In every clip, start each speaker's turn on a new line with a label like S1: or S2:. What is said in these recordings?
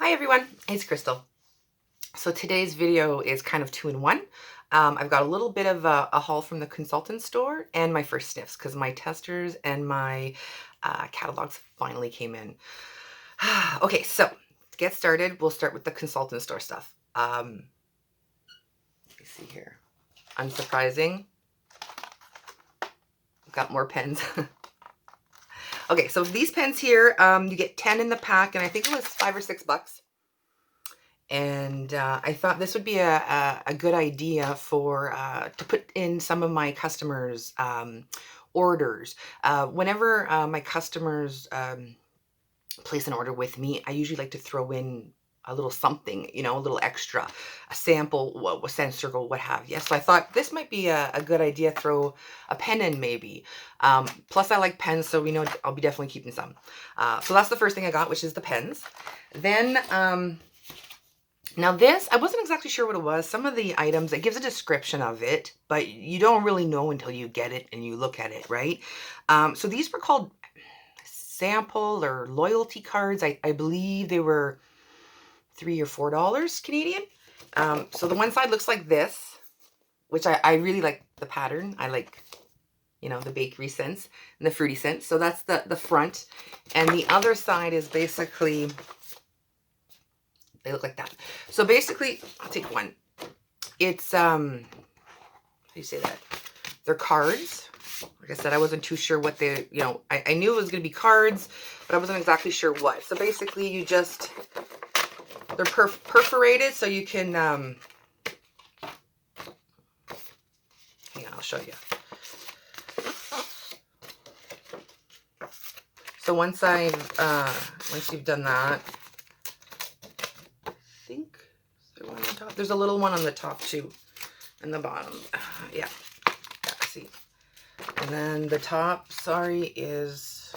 S1: Hi everyone, it's Crystal. So today's video is kind of two in one. I've got a little bit of a haul from the consultant store and my first sniffs because my testers and my catalogs finally came in. Okay, so to get started, we'll start with the consultant store stuff. Let me see here. Unsurprising. I've got more pens. Okay, so these pens here, you get 10 in the pack, and I think it was $5 or $6. And I thought this would be a good idea for to put in some of my customers' orders. Whenever my customers place an order with me, I usually like to throw in a little something, a little extra, a sample, a scent circle, what have you. So I thought this might be a good idea. Throw a pen in maybe. Plus I like pens, so we know I'll be definitely keeping some. So that's the first thing I got, which is the pens. Then now this, I wasn't exactly sure what it was. Some of the items, it gives a description of it, but you don't really know until you get it and you look at it, right? So these were called sample or loyalty cards. I believe they were $3 or $4 Canadian. So the one side looks like this, which I really like the pattern. I like, the bakery scents and the fruity scents. So that's the front. And the other side is basically... they look like that. So basically, I'll take one. It's, how do you say that? They're cards. Like I said, I wasn't too sure what they, I knew it was going to be cards, but I wasn't exactly sure what. So basically, you just, they're perforated so you can, hang on, I'll show you. So once you've done that, there's a little one on the top too, and the bottom. Yeah, see. And then the top, sorry, is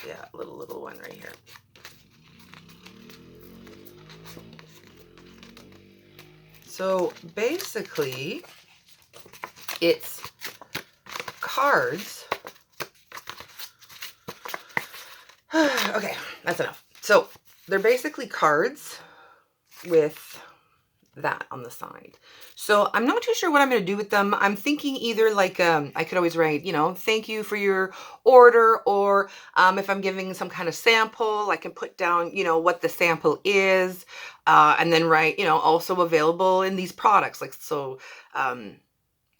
S1: yeah, little one right here. So basically, it's cards. Okay, that's enough. So they're basically cards with that on the side. So I'm not too sure what I'm going to do with them. I'm thinking either like I could always write, thank you for your order, or if I'm giving some kind of sample, I can put down, what the sample is, and then write, also available in these products. Like, so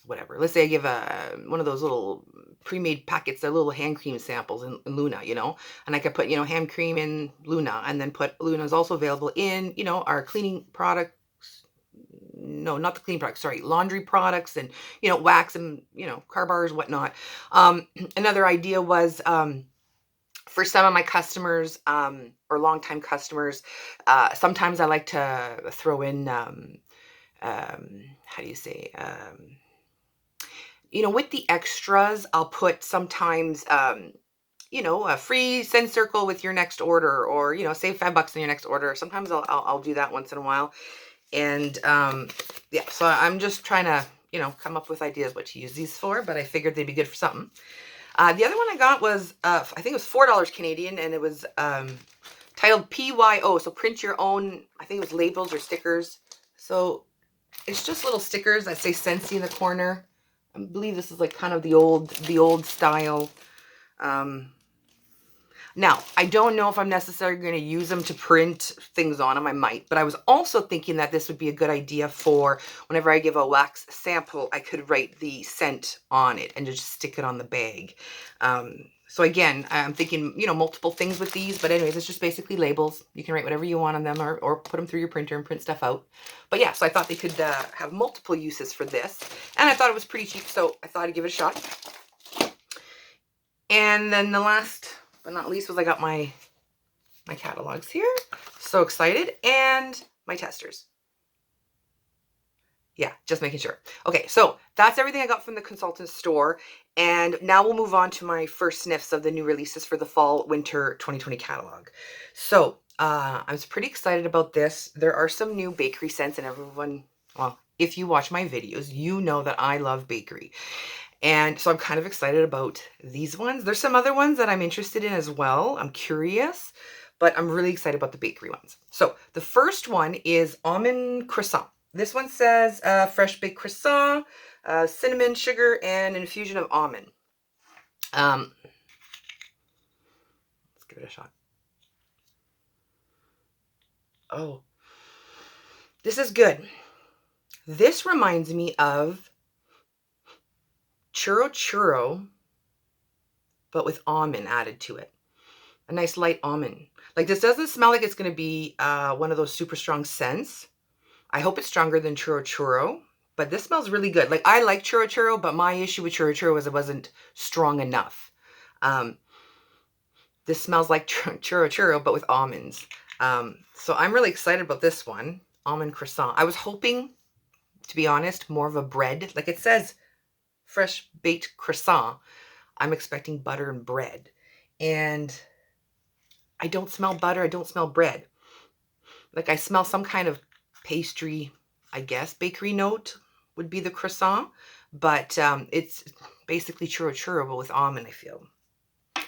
S1: whatever. Let's say I give one of those little pre-made packets, they're little hand cream samples in Luna, and I could put, hand cream in Luna, and then put Luna is also available in, our cleaning product. No, not the cleaning products, sorry, laundry products and, wax and, car bars, whatnot. Another idea was, for some of my customers, or longtime customers, sometimes I like to throw in, how do you say, with the extras, I'll put sometimes, a free send circle with your next order, or, save $5 on your next order. Sometimes I'll do that once in a while. And, yeah, so I'm just trying to, come up with ideas what to use these for, but I figured they'd be good for something. The other one I got was, I think it was $4 Canadian, and it was, titled PYO. So print your own, I think it was labels or stickers. So it's just little stickers that say Scentsy in the corner. I believe this is like kind of the old style. Now, I don't know if I'm necessarily going to use them to print things on them. I might, but I was also thinking that this would be a good idea for whenever I give a wax sample, I could write the scent on it and just stick it on the bag. So again, I'm thinking, multiple things with these, but anyways, it's just basically labels. You can write whatever you want on them, or put them through your printer and print stuff out. But yeah, so I thought they could have multiple uses for this, and I thought it was pretty cheap, so I thought I'd give it a shot. And then the last but not least was I got my catalogs here. So excited. And my testers. Yeah, just making sure. Okay, so that's everything I got from the consultant store. And now we'll move on to my first sniffs of the new releases for the fall winter 2020 catalog. So I was pretty excited about this. There are some new bakery scents, and everyone, well, if you watch my videos, you know that I love bakery. And so I'm kind of excited about these ones. There's some other ones that I'm interested in as well. I'm curious, but I'm really excited about the bakery ones. So the first one is almond croissant. This one says fresh baked croissant, cinnamon, sugar, and an infusion of almond. Let's give it a shot. Oh, this is good. This reminds me of churro, but with almond added to it. A nice light almond. Like, this doesn't smell like it's going to be one of those super strong scents. I hope it's stronger than churro, but this smells really good. Like, I like churro, but my issue with churro is it wasn't strong enough. This smells like churro, but with almonds. So I'm really excited about this one, almond croissant. I was hoping, to be honest, more of a bread. Like it says, fresh baked croissant. I'm expecting butter and bread. And I don't smell butter. I don't smell bread. Like, I smell some kind of pastry, I guess, bakery note would be the croissant. But it's basically churro, but with almond, I feel.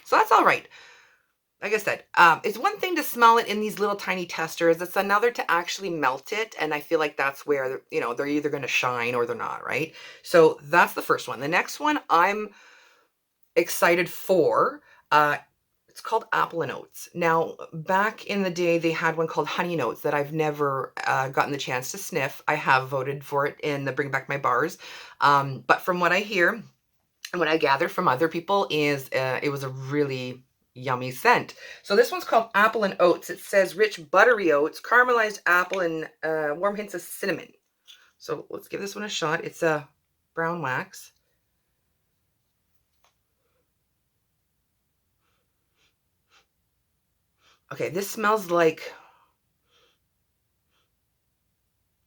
S1: So that's all right. Like I said, it's one thing to smell it in these little tiny testers. It's another to actually melt it. And I feel like that's where, you know, they're either going to shine or they're not, right? So that's the first one. The next one I'm excited for, it's called Apple and Oats. Now, back in the day, they had one called Honey Notes that I've never gotten the chance to sniff. I have voted for it in the Bring Back My Bars. But from what I hear and what I gather from other people is it was a really yummy scent. So this one's called Apple and Oats. It says rich buttery oats, caramelized apple, and warm hints of cinnamon. So let's give this one a shot. It's a brown wax. Okay, this smells like,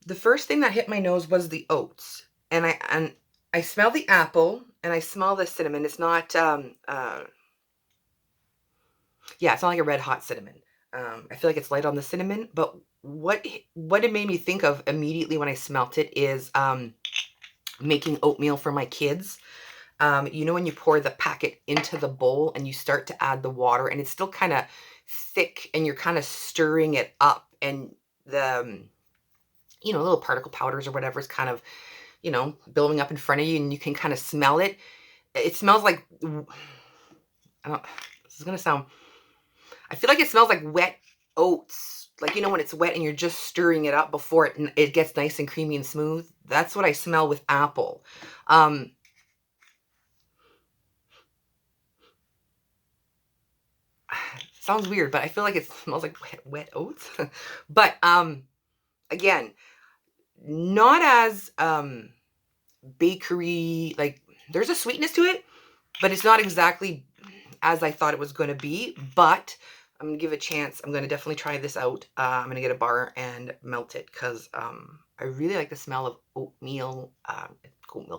S1: the first thing that hit my nose was the oats. And I smell the apple and I smell the cinnamon. It's not yeah, it's not like a red hot cinnamon. I feel like it's light on the cinnamon, but what it made me think of immediately when I smelt it is making oatmeal for my kids. You know, when you pour the packet into the bowl and you start to add the water and it's still kind of thick and you're kind of stirring it up, and the, you know, little particle powders or whatever is kind of, you know, building up in front of you and you can kind of smell it. It smells like, this is going to sound, I feel like it smells like wet oats. Like, you know, when it's wet and you're just stirring it up before it gets nice and creamy and smooth. That's what I smell with apple. Sounds weird, but I feel like it smells like wet oats. But again, not as bakery, like there's a sweetness to it, but it's not exactly as I thought it was going to be. But I'm going to give it a chance. I'm going to definitely try this out. I'm going to get a bar and melt it because I really like the smell of oatmeal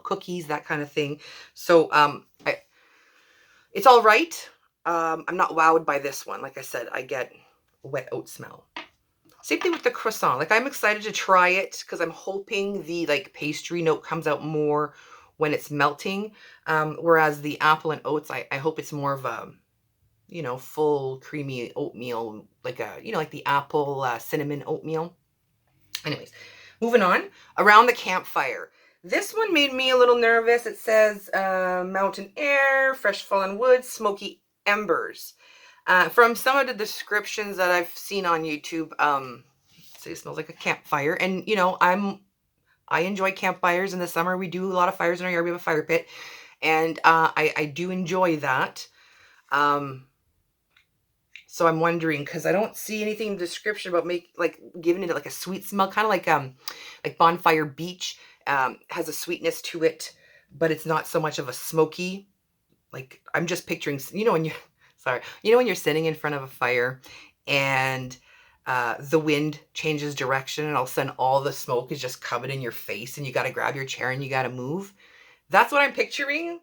S1: cookies, that kind of thing. So it's all right. I'm not wowed by this one. Like I said, I get wet oat smell. Same thing with the croissant. Like, I'm excited to try it because I'm hoping the like pastry note comes out more when it's melting. Whereas the apple and oats, I hope it's more of a, you know, full creamy oatmeal, like a, you know, like the apple cinnamon oatmeal. Anyways, moving on. Around the campfire. This one made me a little nervous. It says mountain air, fresh fallen wood, smoky embers. From some of the descriptions that I've seen on YouTube, so it smells like a campfire. And, you know, I enjoy campfires in the summer. We do a lot of fires in our yard. We have a fire pit. And I do enjoy that. So I'm wondering, because I don't see anything in the description about giving it like a sweet smell, kind of like Bonfire Beach has a sweetness to it, but it's not so much of a smoky. Like, I'm just picturing, you know, when you're, sorry, you know, when you're sitting in front of a fire and the wind changes direction and all of a sudden all the smoke is just coming in your face and you got to grab your chair and you got to move. That's what I'm picturing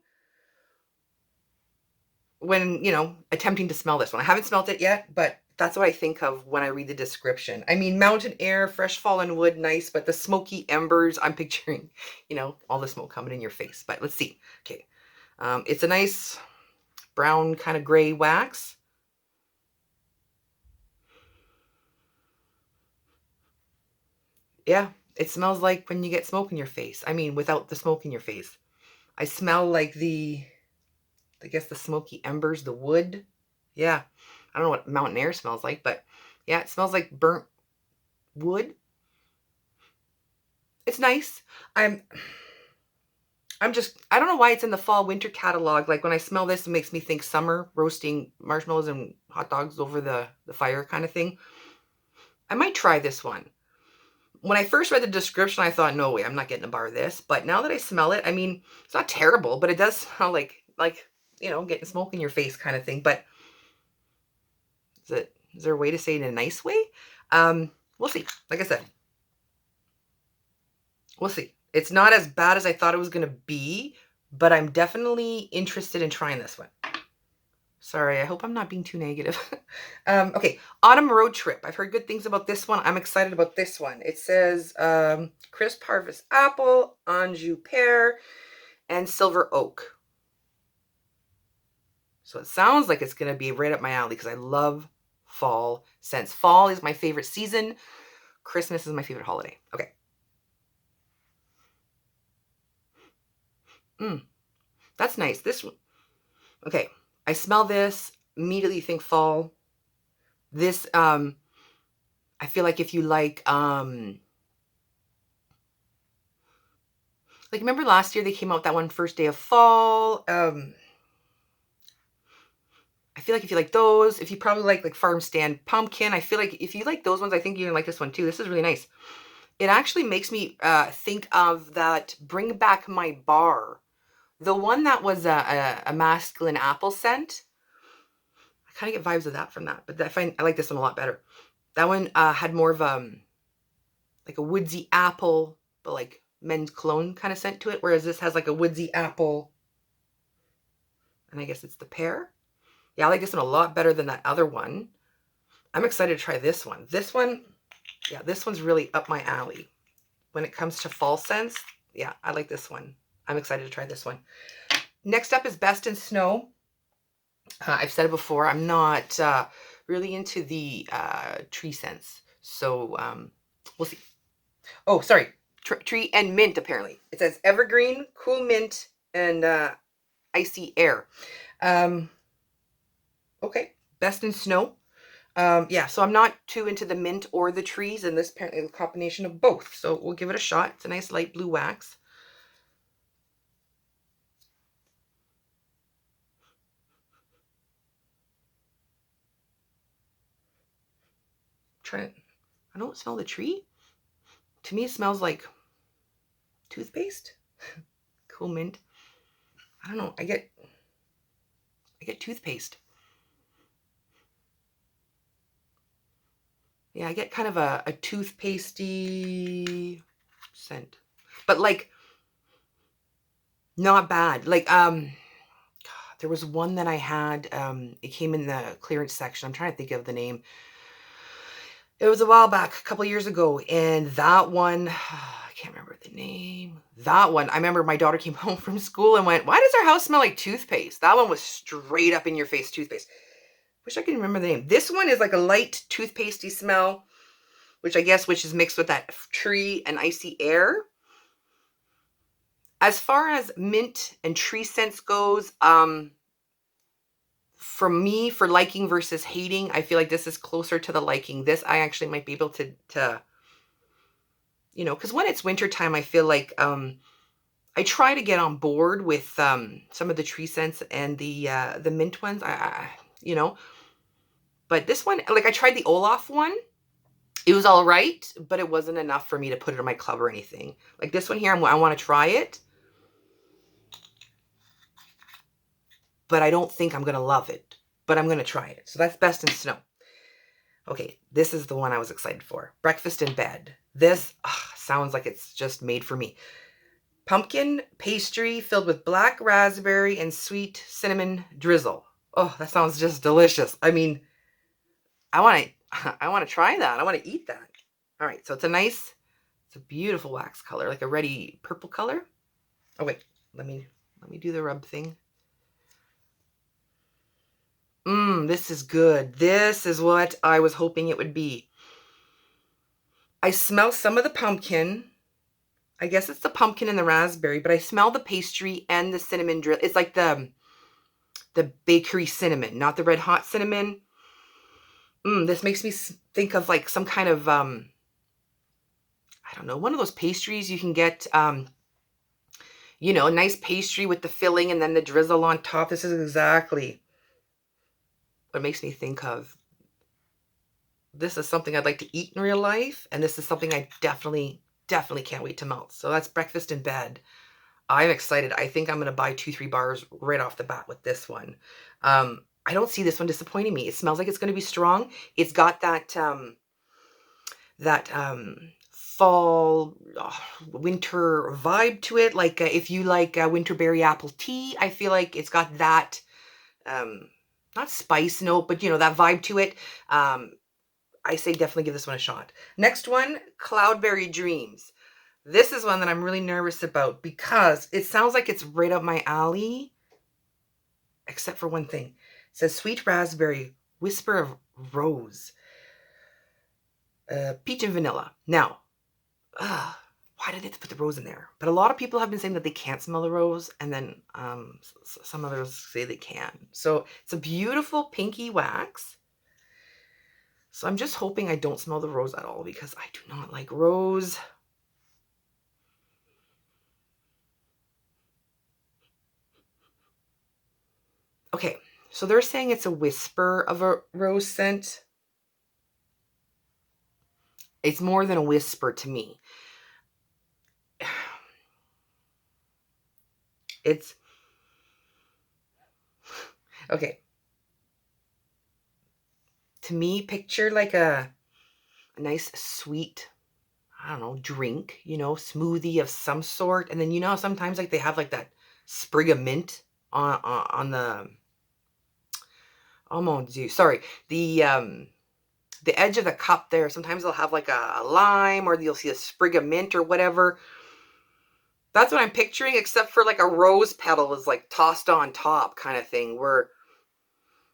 S1: when, you know, attempting to smell this one. I haven't smelled it yet, but that's what I think of when I read the description. I mean, mountain air, fresh fallen wood, nice, but the smoky embers, I'm picturing, you know, all the smoke coming in your face. But let's see. Okay. It's a nice brown kind of gray wax. Yeah, it smells like when you get smoke in your face. I mean, without the smoke in your face. I smell like I guess the smoky embers, the wood. Yeah. I don't know what mountain air smells like, but yeah, it smells like burnt wood. It's nice. I'm I don't know why it's in the fall winter catalog. Like when I smell this, it makes me think summer, roasting marshmallows and hot dogs over the fire kind of thing. I might try this one. When I first read the description, I thought, no way, I'm not getting a bar of this. But now that I smell it, I mean, it's not terrible, but it does smell like, getting smoke in your face kind of thing. But is there a way to say it in a nice way? We'll see. Like I said, we'll see. It's not as bad as I thought it was going to be, but I'm definitely interested in trying this one. Sorry, I hope I'm not being too negative. Okay, Autumn Road Trip. I've heard good things about this one. I'm excited about this one. It says Crisp Harvest Apple, Anjou Pear, and Silver Oak. So it sounds like it's going to be right up my alley because I love fall scents. Fall is my favorite season. Christmas is my favorite holiday. Okay. That's nice. This one. Okay. I smell this, immediately think fall. This, I feel like if you like remember last year they came out with that one first day of fall. I feel like if you like those, if you probably like farm stand pumpkin, I feel like if you like those ones, I think you're gonna like this one too. This is really nice. It actually makes me think of that Bring Back My Bar. The one that was a masculine apple scent. I kind of get vibes of that from that, but I like this one a lot better. That one had more of like a woodsy apple, but like men's cologne kind of scent to it, whereas this has like a woodsy apple, and I guess it's the pear. Yeah, I like this one a lot better than that other one. I'm excited to try this one. This one, yeah, this one's really up my alley. When it comes to fall scents, yeah, I like this one. I'm excited to try this one. Next up is Best in Snow. I've said it before, I'm not really into the tree scents. So we'll see. Oh, sorry. Tree and mint, apparently. It says evergreen, cool mint, and icy air. Okay. Best in Snow. Yeah, so I'm not too into the mint or the trees, and this apparently is a combination of both. So we'll give it a shot. It's a nice light blue wax. Try it. I don't smell the tree. To me, it smells like toothpaste. Cool mint. I don't know. I get toothpaste. Yeah, I get kind of a toothpastey scent. But like not bad. Like there was one that I had, it came in the clearance section. I'm trying to think of the name. It was a while back, a couple years ago, and that one, I can't remember the name. That one, I remember my daughter came home from school and went, "Why does our house smell like toothpaste?" That one was straight up in your face toothpaste. Wish I could remember the name. This one is like a light toothpastey smell, which is mixed with that tree and icy air. As far as mint and tree scents goes, for me, for liking versus hating, I feel like this is closer to the liking. This I actually might be able to because when it's wintertime, I feel like I try to get on board with some of the tree scents and the mint ones. But this one, like I tried the Olaf one. It was all right, but it wasn't enough for me to put it in my club or anything. Like this one here, I want to try it, but I don't think I'm going to love it. But I'm going to try it. So that's Best in Snow. Okay, this is the one I was excited for. Breakfast in Bed. This sounds like it's just made for me. Pumpkin pastry filled with black raspberry and sweet cinnamon drizzle. Oh, that sounds just delicious. I mean, I want to try that. I want to eat that. All right, so it's a beautiful wax color, like a ready purple color. Oh wait, let me do the rub thing. This is good. This is what I was hoping it would be. I smell some of the pumpkin. I guess it's the pumpkin and the raspberry, but I smell the pastry and the cinnamon drill. It's like the bakery cinnamon, not the red hot cinnamon. This makes me think of like some kind of I don't know, one of those pastries you can get, you know, a nice pastry with the filling and then the drizzle on top. This is exactly what it makes me think of. This is something I'd like to eat in real life, and this is something I definitely can't wait to melt. So that's breakfast in bed. I'm excited. I think I'm going to buy 2-3 bars right off the bat with this one. I don't see this one disappointing me. It smells like it's going to be strong. It's got that fall, winter vibe to it. Like if you like winter berry apple tea, I feel like it's got that, not spice note, but you know, that vibe to it. I say definitely give this one a shot. Next one, Cloudberry Dreams. This is one that I'm really nervous about because it sounds like it's right up my alley, except for one thing. It says sweet raspberry, whisper of rose, peach and vanilla. Now, why did they have to put the rose in there? But a lot of people have been saying that they can't smell the rose, and then some others say they can. So it's a beautiful pinky wax. So I'm just hoping I don't smell the rose at all because I do not like rose. Okay, so they're saying it's a whisper of a rose scent. It's more than a whisper to me. It's okay. To me, picture like a nice sweet, I don't know, drink, you know, smoothie of some sort. And then you know how sometimes like they have like that sprig of mint on the, oh mon dieu, sorry, the edge of the cup there. Sometimes they'll have like a lime, or you'll see a sprig of mint or whatever. That's what I'm picturing, except for like a rose petal is like tossed on top kind of thing, where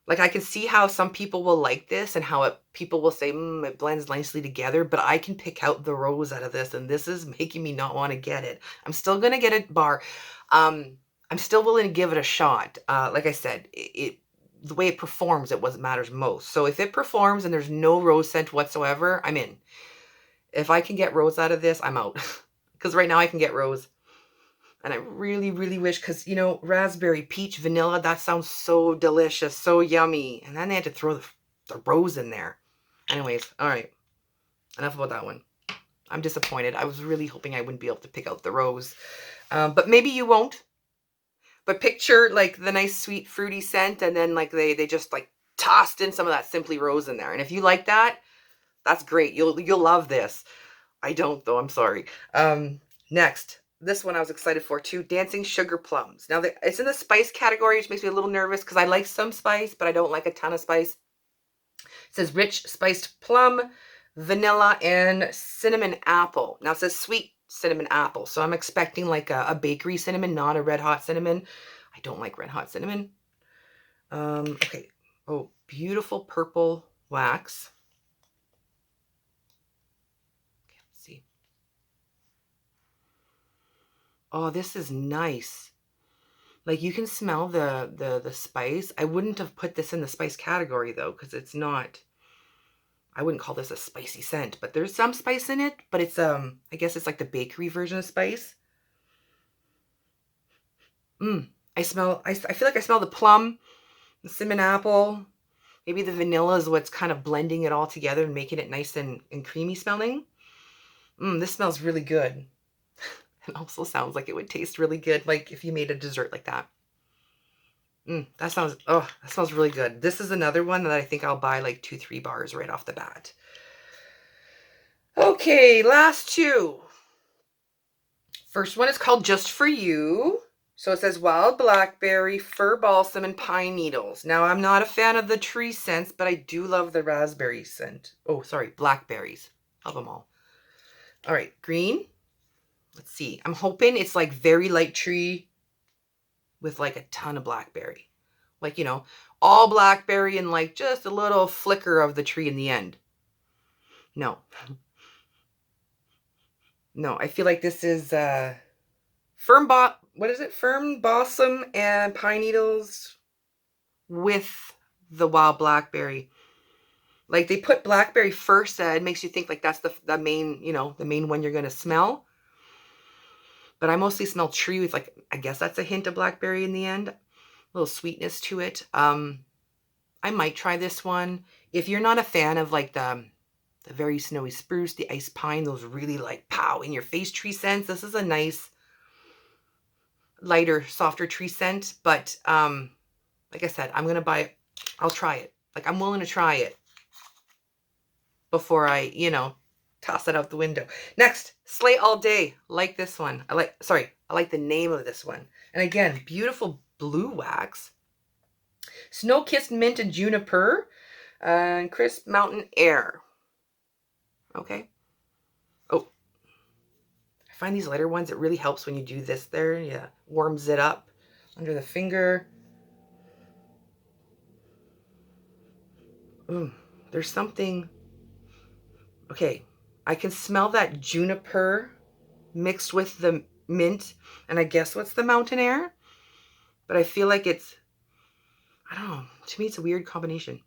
S1: like I can see how some people will like this and how people will say, it blends nicely together, but I can pick out the rose out of this, and this is making me not want to get it. I'm still going to get a bar. I'm still willing to give it a shot. Like I said, the way it performs, it what matters most. So if it performs and there's no rose scent whatsoever, I'm in. If I can get rose out of this, I'm out. Because right now I can get rose. And I really, really wish, because, you know, raspberry, peach, vanilla, that sounds so delicious, so yummy. And then they had to throw the rose in there. Anyways, all right. Enough about that one. I'm disappointed. I was really hoping I wouldn't be able to pick out the rose. But maybe you won't. But picture, like, the nice, sweet, fruity scent, and then, like, they just, like, tossed in some of that Simply Rose in there. And if you like that, that's great. You'll love this. I don't, though. I'm sorry. Next. This one I was excited for too, Dancing Sugar Plums. Now, it's in the spice category, which makes me a little nervous because I like some spice, but I don't like a ton of spice. It says rich spiced plum, vanilla, and cinnamon apple. Now, it says sweet cinnamon apple, so I'm expecting like a bakery cinnamon, not a red hot cinnamon. I don't like red hot cinnamon. Okay. Oh, beautiful purple wax. Oh, this is nice. Like you can smell the spice. I wouldn't have put this in the spice category though, because it's not, I wouldn't call this a spicy scent, but there's some spice in it, but it's I guess it's like the bakery version of spice. I feel like I smell the plum, the cinnamon apple, maybe the vanilla is what's kind of blending it all together and making it nice and creamy smelling. This smells really good. It also sounds like it would taste really good, like if you made a dessert like that. That smells really good. This is another one that I think I'll buy like 2-3 bars right off the bat. Okay, last two. First one is called Just For You. So it says wild blackberry, fir balsam, and pine needles. Now, I'm not a fan of the tree scents, but I do love the raspberry scent. Oh, sorry, blackberries. Love them all. All right, green. Let's see. I'm hoping it's like very light tree with like a ton of blackberry. Like, you know, all blackberry and like just a little flicker of the tree in the end. No. No, I feel like this is what is it? Firm balsam and pine needles with the wild blackberry. Like they put blackberry first, it makes you think like that's the main, the main one you're gonna smell. But I mostly smell tree with like, I guess that's a hint of blackberry in the end. A little sweetness to it. I might try this one. If you're not a fan of like the very snowy spruce, the ice pine, those really like pow in your face tree scents, this is a nice lighter, softer tree scent. But like I said, I'm gonna buy it. I'll try it. Like I'm willing to try it before I, toss it out the window. Next, Slay All Day. Like this one. I like the name of this one. And again, beautiful blue wax. Snow Kissed Mint and Juniper. And Crisp Mountain Air. Okay. Oh, I find these lighter ones, it really helps when you do this there. Yeah, warms it up under the finger. There's something. Okay, I can smell that juniper mixed with the mint, and I guess what's the mountain air? But I feel like it's, I don't know, to me it's a weird combination.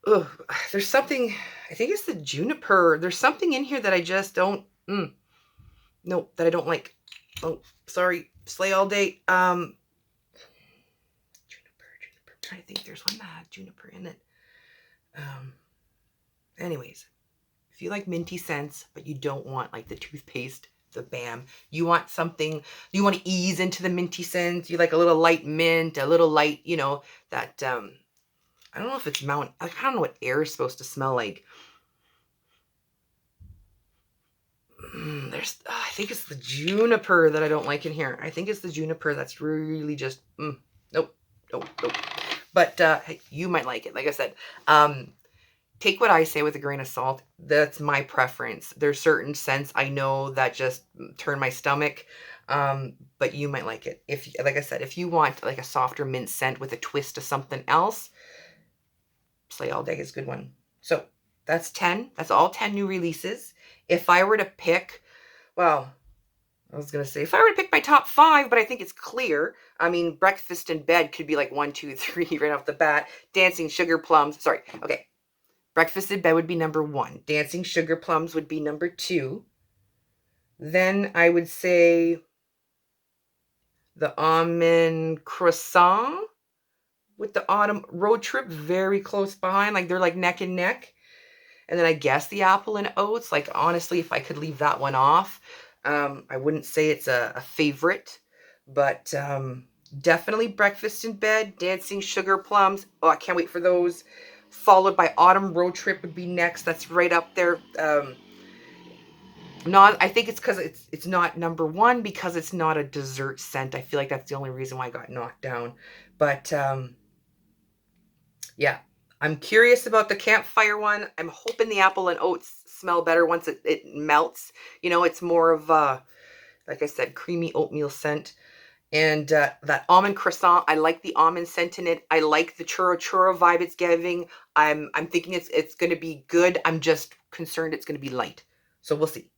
S1: Ugh, there's something, I think it's the juniper. There's something in here that I just don't, no, that I don't like. Oh, sorry, Slay All Day. Juniper. I'm trying to think, there's one that had juniper in it. Anyways, if you like minty scents, but you don't want like the toothpaste, the BAM, you want something, you want to ease into the minty scent, you like a little light mint, a little light, that, I don't know if it's I don't know what air is supposed to smell like. I think it's the juniper that I don't like in here. I think it's the juniper that's really just, nope. But hey, you might like it. Like I said, take what I say with a grain of salt. That's my preference. There's certain scents I know that just turn my stomach, but you might like it. If, like I said, if you want like a softer mint scent with a twist of something else, Slay All Day is a good one. So that's 10. That's all 10 new releases. If I were to pick, well, I was going to say, if I were to pick my top 5, but I think it's clear. I mean, Breakfast in Bed could be like 1, 2, 3 right off the bat. Dancing Sugar Plums. Sorry. Okay. Breakfast in Bed would be number 1. Dancing Sugar Plums would be number 2. Then I would say the Almond Croissant with the Autumn Road Trip very close behind. Like they're like neck and neck. And then I guess the Apple and Oats. Like honestly, if I could leave that one off, I wouldn't say it's a favorite. But definitely Breakfast in Bed, Dancing Sugar Plums. Oh, I can't wait for those. Followed by Autumn Road Trip would be next. That's right up there. I think it's because it's not number 1 because it's not a dessert scent. I feel like that's the only reason why I got knocked down. But yeah, I'm curious about the campfire one. I'm hoping the Apple and Oats smell better once it melts. It's more of a, like I said, creamy oatmeal scent. And that almond croissant, I like the almond scent in it. I like the churro vibe it's giving. I'm thinking it's going to be good. I'm just concerned it's going to be light. So we'll see.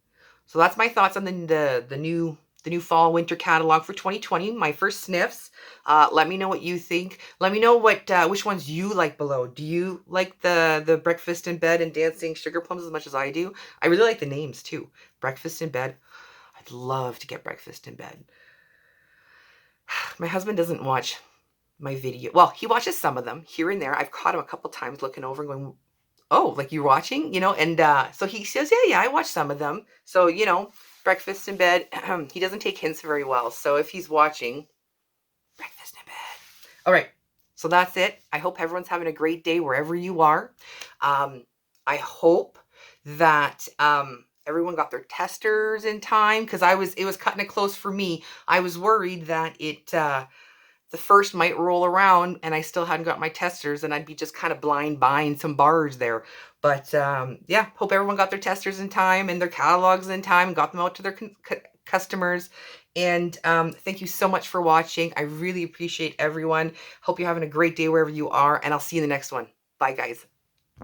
S1: So that's my thoughts on the new fall winter catalog for 2020. My first sniffs. Let me know what you think. Let me know which ones you like below. Do you like the Breakfast in Bed and Dancing Sugar Plums as much as I do? I really like the names too. Breakfast in Bed. I'd love to get Breakfast in Bed. My husband doesn't watch my video. Well, he watches some of them here and there. I've caught him a couple times looking over and going, oh, like you're watching, and so he says, yeah, I watch some of them. So, Breakfast in Bed, he doesn't take hints very well. So if he's watching, Breakfast in Bed. All right. So that's it. I hope everyone's having a great day wherever you are. I hope that everyone got their testers in time because it was cutting it close for me. I was worried that the first might roll around and I still hadn't got my testers and I'd be just kind of blind buying some bars there. But yeah, hope everyone got their testers in time and their catalogs in time, got them out to their customers. And thank you so much for watching. I really appreciate everyone. Hope you're having a great day wherever you are, and I'll see you in the next one. Bye, guys.